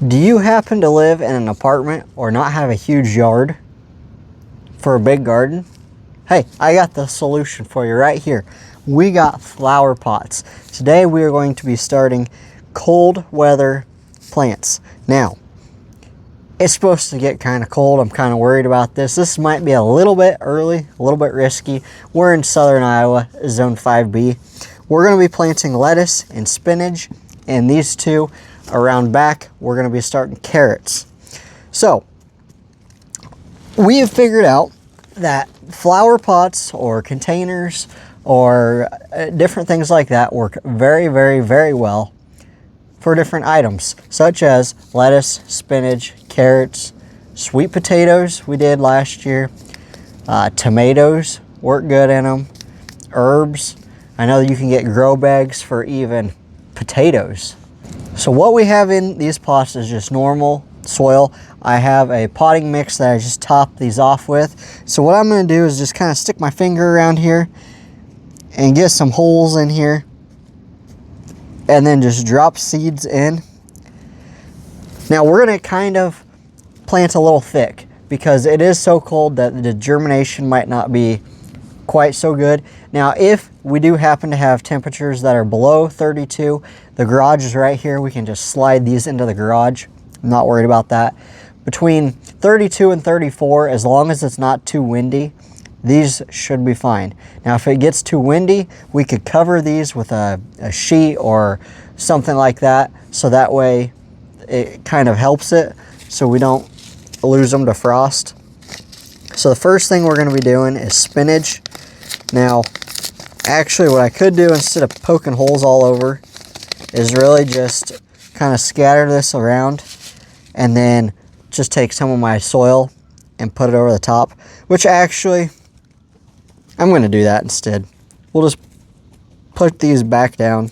Do you happen to live in an apartment or not have a huge yard for a big garden? Hey, I got the solution for you right here. We got flower pots. Today we are going to be starting cold weather plants. Now, it's supposed to get kind of cold. I'm kind of worried about this. This might be a little bit early, a little bit risky. We're in southern Iowa, zone 5B. We're going to be planting lettuce and spinach, and these two around back, we're going to be starting carrots. So, we have figured out that flower pots or containers or different things like that work very, very, very well for different items, such as lettuce, spinach, carrots, sweet potatoes we did last year, tomatoes work good in them, herbs. I know you can get grow bags for even potatoes. So what we have in these pots is just normal soil. I have a potting mix that I just top these off with. So what I'm going to do is just kind of stick my finger around here and get some holes in here and then just drop seeds in. Now we're going to kind of plant a little thick because it is so cold that the germination might not be quite so good. Now if we do happen to have temperatures that are below 32, the garage is right here. We can just slide these into the garage. I'm not worried about that. Between 32 and 34, as long as it's not too windy, these should be fine. Now if it gets too windy, we could cover these with a sheet or something like that, so that way it kind of helps it so we don't lose them to frost. So the first thing we're going to be doing is spinach. Now actually what I could do instead of poking holes all over is really just kind of scatter this around and then just take some of my soil and put it over the top, which actually I'm going to do that instead. We'll just put these back down.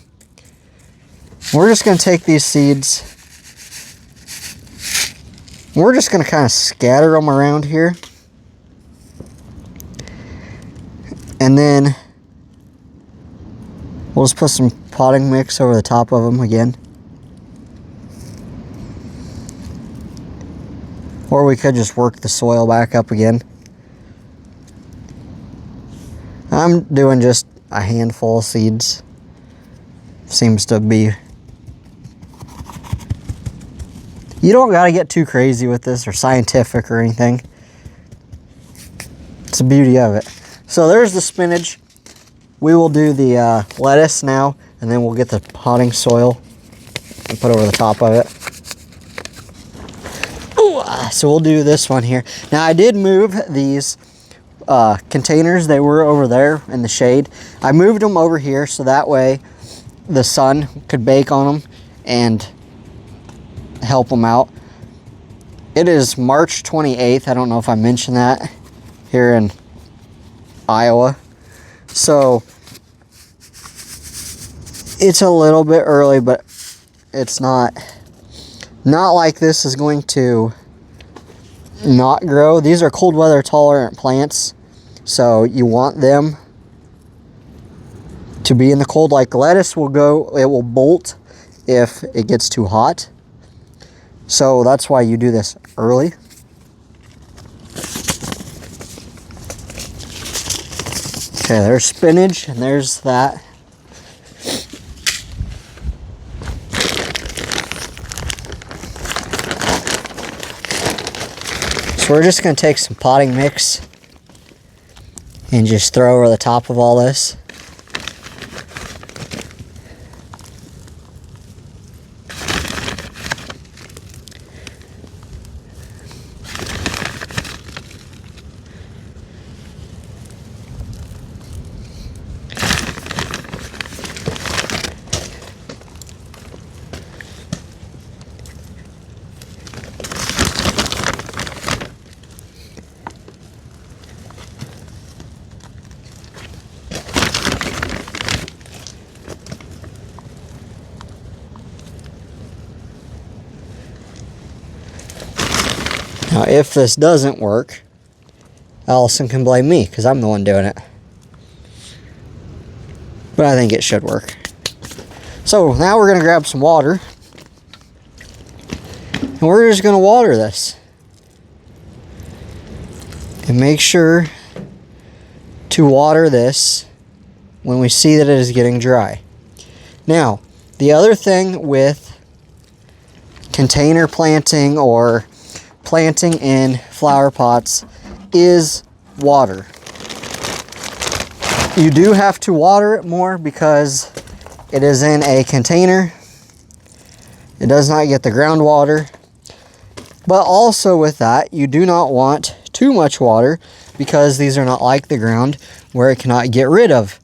We're just going to take these seeds. We're just going to kind of scatter them around here. And then we'll just put some potting mix over the top of them again. Or we could just work the soil back up again. I'm doing just a handful of seeds. Seems to be... You don't gotta get too crazy with this or scientific or anything. It's the beauty of it. So there's the spinach. We will do the lettuce now, and then we'll get the potting soil and put over the top of it. Ooh, so we'll do this one here. Now I did move these containers. They were over there in the shade. I moved them over here so that way the sun could bake on them and help them out. It is March 28th. I don't know if I mentioned that, here in Iowa. So it's a little bit early, but it's not like this is going to not grow. These are cold weather tolerant plants, so you want them to be in the cold. Like lettuce will go, it will bolt if it gets too hot. So that's why you do this early. Okay, there's spinach and there's that. So we're just going to take some potting mix and just throw over the top of all this. Now, if this doesn't work, Allison can blame me because I'm the one doing it. But I think it should work. So now we're going to grab some water. And we're just going to water this. And make sure to water this when we see that it is getting dry. Now, the other thing with container planting or planting in flower pots is water. You do have to water it more because it is in a container. It does not get the groundwater. But also with that, you do not want too much water because these are not like the ground where it cannot get rid of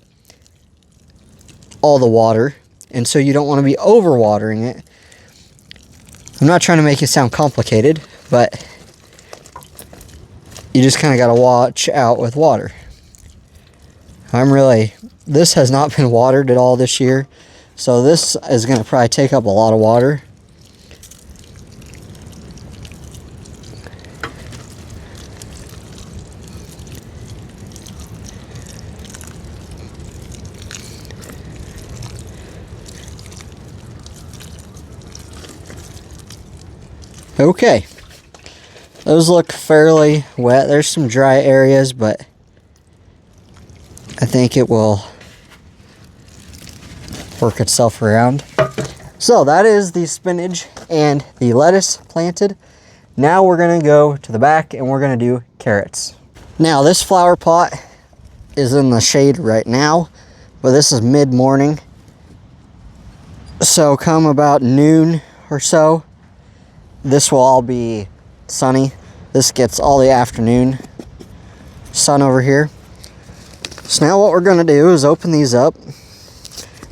all the water. And so you don't want to be overwatering it. I'm not trying to make it sound complicated, but you just kind of got to watch out with water. This has not been watered at all this year. So this is going to probably take up a lot of water. Okay, those look fairly wet. There's some dry areas, but I think it will work itself around. So that is the spinach and the lettuce planted. Now we're going to go to the back and we're going to do carrots. Now this flower pot is in the shade right now, but this is mid-morning. So come about noon or so, this will all be sunny. This gets all the afternoon sun over here. So now what we're going to do is open these up.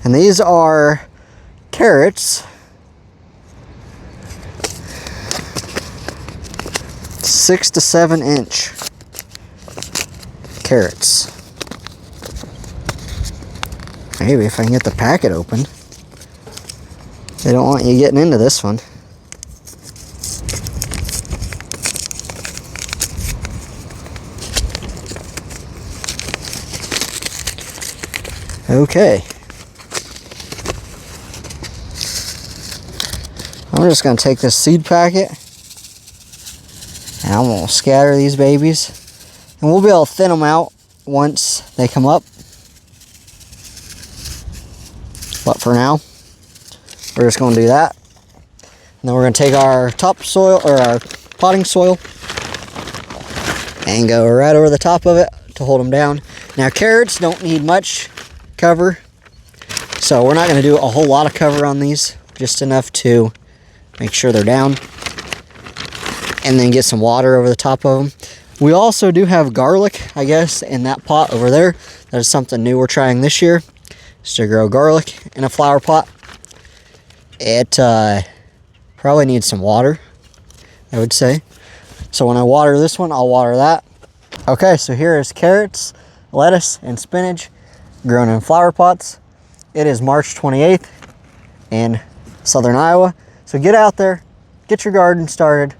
And these are carrots. 6 to 7 inch carrots. Maybe if I can get the packet open. They don't want you getting into this one. Okay. I'm just going to take this seed packet and I'm going to scatter these babies. And we'll be able to thin them out once they come up. But for now, we're just going to do that. And then we're going to take our topsoil or our potting soil and go right over the top of it to hold them down. Now carrots don't need much cover, so we're not going to do a whole lot of cover on these, just enough to make sure they're down and then get some water over the top of them. We also do have garlic, I guess, in that pot over there. That is something new we're trying this year, is to grow garlic in a flower pot. It probably needs some water, I would say. So when I water this one, I'll water that. Okay, so here is carrots, lettuce, and spinach grown in flower pots. It is March 28th in southern Iowa. So get out there, get your garden started.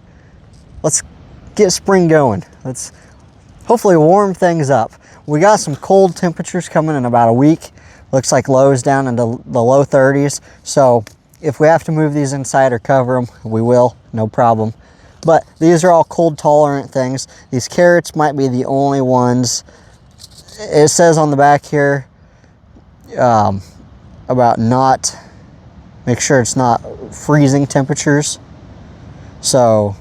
Let's get spring going. Let's hopefully warm things up. We got some cold temperatures coming in about a week. Looks like lows down into the low 30s. So if we have to move these inside or cover them, we will, no problem. But these are all cold tolerant things. These carrots might be the only ones. It says on the back here about not, make sure it's not freezing temperatures. So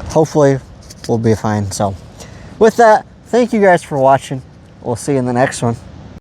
hopefully we'll be fine. So with that, thank you guys for watching. We'll see you in the next one.